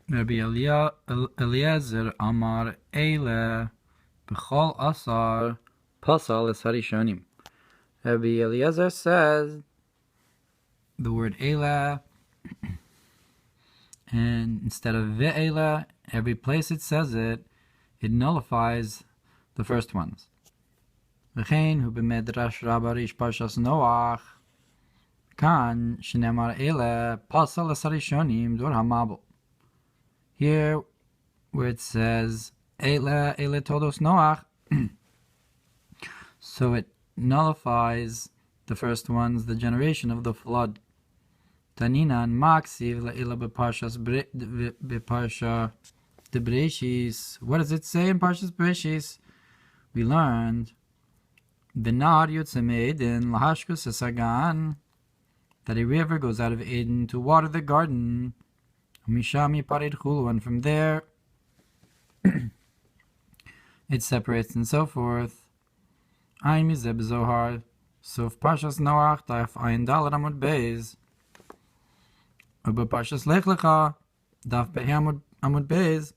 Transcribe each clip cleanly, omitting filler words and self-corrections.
Rabbi Eliezer Amar Eleh B'chol Asar Pasal es Harishonim. Rabbi Eliezer says the word Eleh, and instead of Ve'eleh, every place it says it, it nullifies the first ones. V'chein hu b'medrash Rabbarish Parshas Noach kan shenemar Eleh Pasal es Harishonim Dor HaMabel. Here, where it says Eleh Toldos Noach, so it nullifies the first ones, the generation of the flood. Tanina and Maksiv La'ila Beparsha de Bereishis. What does it say in Parshas Bereshis? We learned Benar Yotze Me'eden Lahashkus Esagan, that a river goes out of Eden to water the garden. Mishami Parid Chulu, and from there it separates and so forth. Ein Mizeb Zohar. So if Parshas Noach Daf Ein Dalad Amud Beis, Uba Parshas Lech Lecha Daf Pei Amud Beis,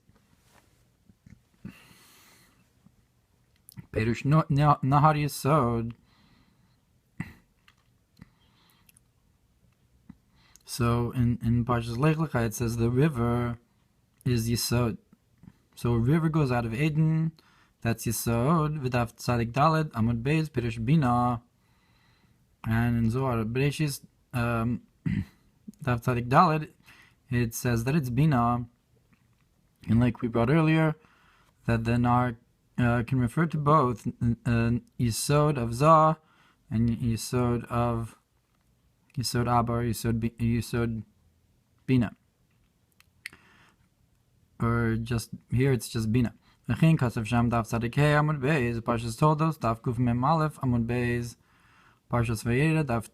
Perush Nahar Yesod. So in Parshas Lech Lecha it says the river is Yesod. So a river goes out of Eden, that's Yesod. V'daf Tzadik Daled Amud Beis Perush Bina. And in Zohar Bereshis Daf Tzadik Daled it says that it's Bina. And like we brought earlier, that the Nar can refer to both Yesod of Zah and Yesod of Yesod Abar, Yesod Bina. Or just, here it's just Bina. V'chein kasav sham daf tzadik hei amud beis, Parshas Toldos, daf kuf mem aleph amud beis, Parshas Vayera, daf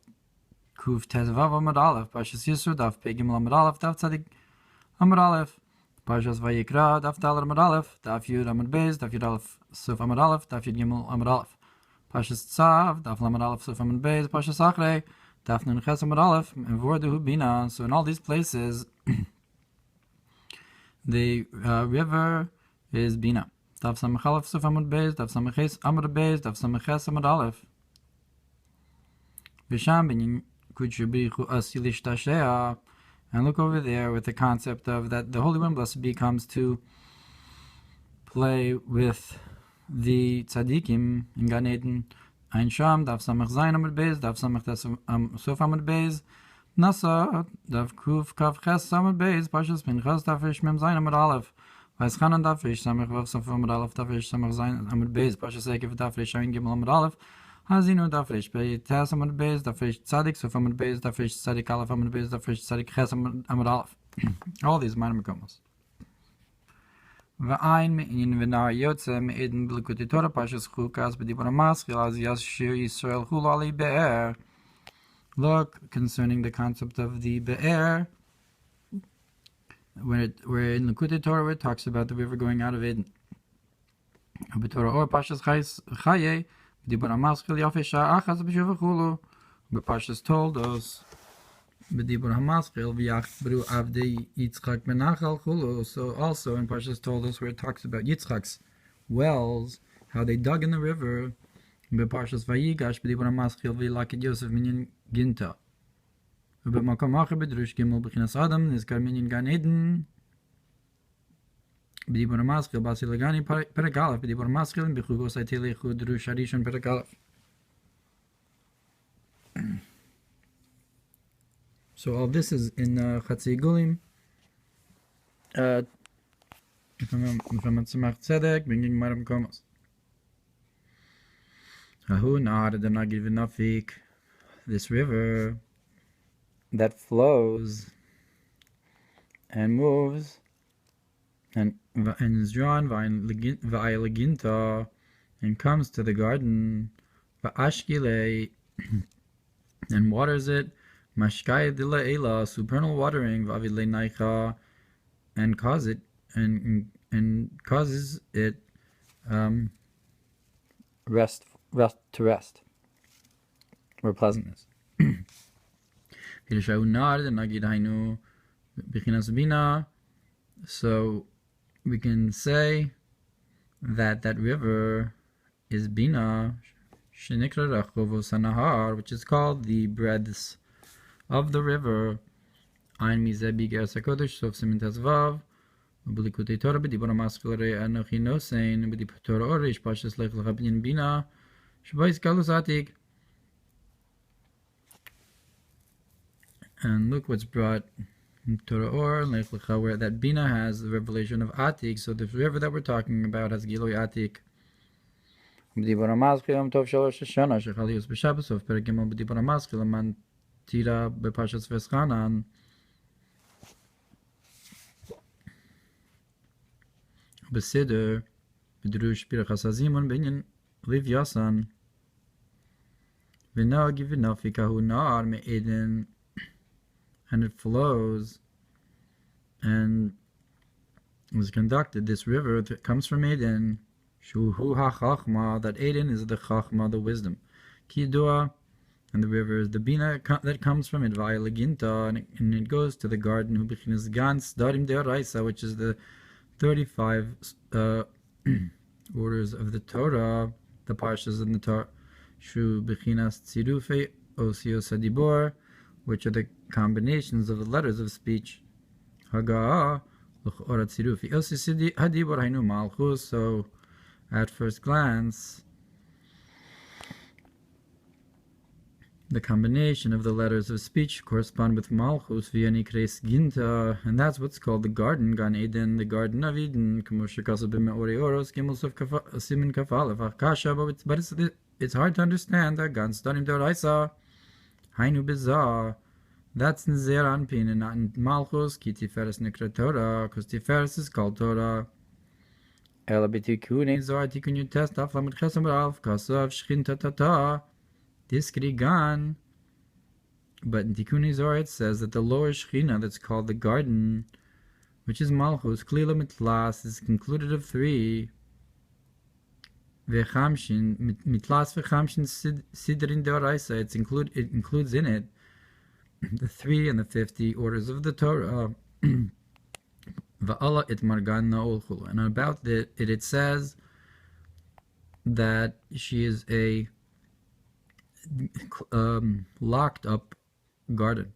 kuf tes vav amud aleph, Parshas Yisro, daf pei gimel amud aleph, daf tzadik amud aleph, Parshas Vayikra, daf dalar amud aleph, daf yud amud beis, daf yud aleph suf amud aleph, daf yud gimel amud aleph, Parshas Tzav, daf lamud aleph suf amud beis, Parshas Achrei, daf nun ches amud aleph, and vordu bina. So in all these places, the river is Bina. Daf samach aleph suf amud beis, daf samach ches amud beis, daf samach ches amud aleph. V'sham binyin kutshubrichu asilish tashea. And look over there with the concept of that the Holy One, blessed be, comes to play with the tzaddikim in Gan Eden. Ein Sham, daf samach zayin amud beis, daf samach tes suf amud beis, Nasa, daf kuf kaf ches amud beis, Parshas Pinchas, daf ish mem zayin amud aleph, Vais Chanan, daf ish samach vav suf amud aleph, daf ish samach zayin amud beis, Parshas Ekev, daf ish ayin gimel amud aleph, Hazinu, daf ish pei tes amud beis, daf ish tzadik suf amud beis, daf ish tzadik aleph amud beis, daf ish tzadik ches amud aleph. All these minor mekomos. V'ayin me'in v'nar yotze me'eden b'likutei Torah Parshas Chukas b'dibur hamaschil az Shiur Yisrael chulu alei be'er. Look, concerning the concept of the be'er, where in Likutei Torah where it talks about the river going out of Eden. B'Torah Ohr Parshas Chaye b'dibur hamaschil yafei sha'ah achas b'shuv chulu. B'Parshas Toldos b'dibur hamaschil v'yachbru avdei Yitzchak benachal chulu. So also in Parshas Toldos where it talks about Yitzchak's wells, how they dug in the river. B'Parshas Vayigash b'dibur hamaschil v'yilakid Yosef minyan ginta. B'makom acher b'drush gimel b'chinas Adam nizkar minyan Gan Eden b'dibur hamaschil b'asi legani perek aleph b'dibur hamaschil b'chugos ha'telechu drush harishon perek aleph. So all this is in Chatzei Gulim. From Tzemach Tzedek, bringing Maram Komos. Ahu Nahar Nagid V'Nafik, this river that flows and moves and is drawn v'ay leginta and comes to the garden v'ashkilei and waters it mashkaya dila ela supernal watering v'avidlei naicha and causes it rest or pleasantness. So we can say that that river is Bina, Shenikra Rachovos Hanahar, which is called the breadths of the river. Ein Mizeh Biger Sakodesh Sof Simin Tazvav, Ubelikutei Torah B'dibor HaMaskil Rei Anochi Nosein, B'dibor Torah Orish Parshas Lech L'Chabin Bina, Shbais Galus Atik. And look what's brought in Torah Or, Lech Lecha, where that Bina has the revelation of Atik. So the river that we're talking about has Giloi Atik. B'dibor HaMaskil Yom Tov Shalosh Hashanah, Shechal Yus B'Shabbos, Sof Perek Gimel B'dibor HaMaskil, Aman Tira B'Parshas Veschanan. Besider, B'drush Pirachas Hazimun Binyan Liv Yasan, V'nog V'nofikahu Nar Me'eden, and it flows and was conducted. This river that comes from Eden, Shuhu HaChachma, that Eden is the Chachma, the wisdom. Kidua, and the river is the Bina that comes from it, via Leginta, and it goes to the garden, Hu Bechinas Gans Darim Deoraisa, which is the 35 orders of the Torah, the Parshas in the Torah, Shu Bechinas Tzirufei Osios Hadibor, which are the combinations of the letters of speech. Hagah L'chora Tzirufi Osios Hadibor Hainu Malchus. So, at first glance, the combination of the letters of speech correspond with Malchus via Nikres Ginta, and that's what's called the garden, Gan Eden, the Garden of Eden. But it's hard to understand that Gan Stanim Doraisa, Hainu Bizarre, that's in Zer Anpin and not in Malchus, Ki Tiferes Nikra Torah, because Tiferes is called Torah. Ela B'tikun Zor Tikun Yutes Taf Lamed Chesam Ralf Kasav Shchinta Tata. Diskrigan, but in Tikkun Zohar it says that the lower Shechina, that's called the garden, which is Malchus, Klila Mitlas, is concluded of 3. Vechamshin, Mitlas Vechamshin Sidrin Deoraisa, it includes in it the 3 and the 50 orders of the Torah. Va'ala it Margan Na'olchulu, and about it says that she is a locked up garden,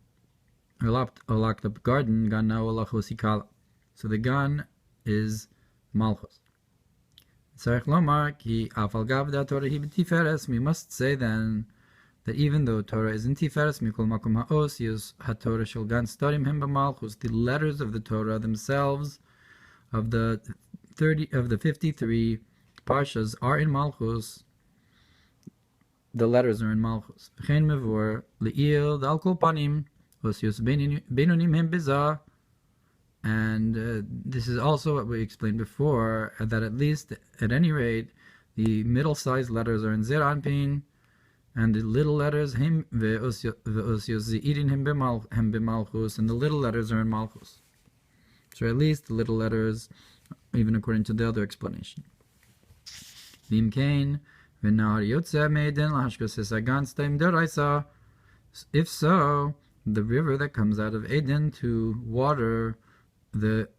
a locked up garden. Gan Na'olachosikala. So the Gan is Malchus. We must say then that even though Torah is in Tiferes, Mikol Makom Ha'osios Hatorah Shel Gan Starim Hem B'Malchus, the letters of the Torah themselves of the 53 Parshas are in Malchus. The letters are in Malchus. V'chein mevor le'il dal kol panim osios beinonim hem bezah. And this is also what we explained before, that at least, at any rate, the middle-sized letters are in Zer Anpin, and the little letters hem ve'osios zeirin hem b'malchus, and the little letters are in Malchus. So at least the little letters, even according to the other explanation. V'imkein if so, the river that comes out of Eden to water the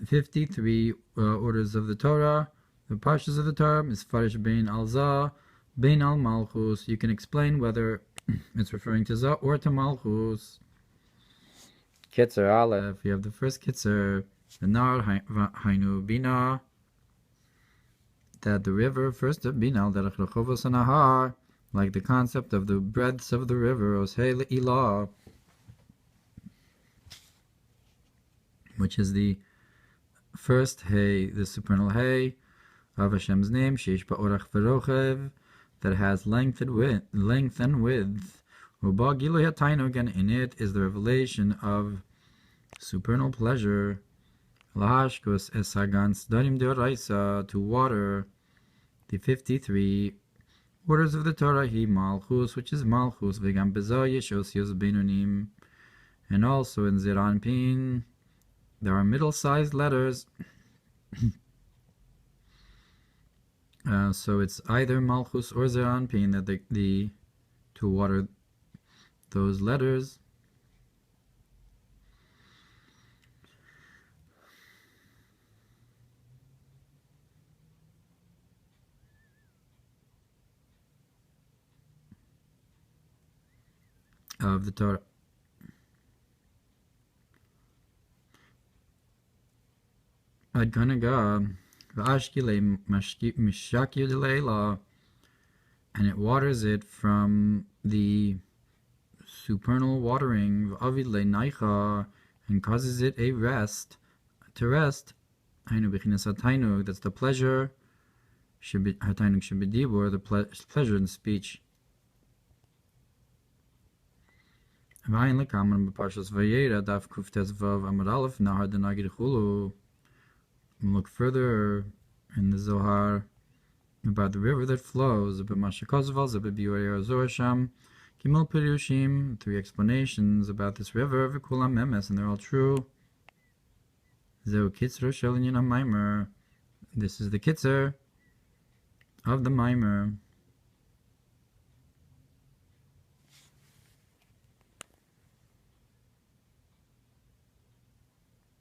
53 orders of the Torah, the Parshas of the Torah, is Farish Bein Al Zah, Bein Al Malchus. You can explain whether it's referring to Zah or to Malchus. Kitzer Aleph, you have the first Kitzer, the Nar Hainu Bina, that the river, first of Bina, Derech Rechovos Hanahar, like the concept of the breadths of the river, Oshei Le'ilah, which is the first Hey, the supernal Hey of Hashem's name, Sheish Ba'orach V'rochev, that has length and width. Uba Gilui Hatainu, again, in it is the revelation of supernal pleasure. Lahashkos es hagans darim deoraisa, to water the 53 orders of the Torah, he Malchus, which is Malchus, v'gam bezah yeshosios beinonim, and also in Zer Anpin there are middle-sized letters. So it's either Malchus or Zer Anpin that the to water those letters. of the Torah. Ad kanaga v'ashkile mishakir delayla, and it waters it from the supernal watering v'avid le'naicha, and causes it to rest. Hainu b'chinas hatainug, that's the pleasure. Hatainug shebedibur, the pleasure in speech. V'ayin lekaman b'Parshas Vayera daf kuftes vav amud aleph nahar denagid chulu. Look further in the Zohar about the river that flows. Gimel Pirushim, 3 explanations about this river, V'kulam Memes, and they're all true. Zeu Kitzur Shel Inyan Mamer. This is the Kitzur of the Mamer.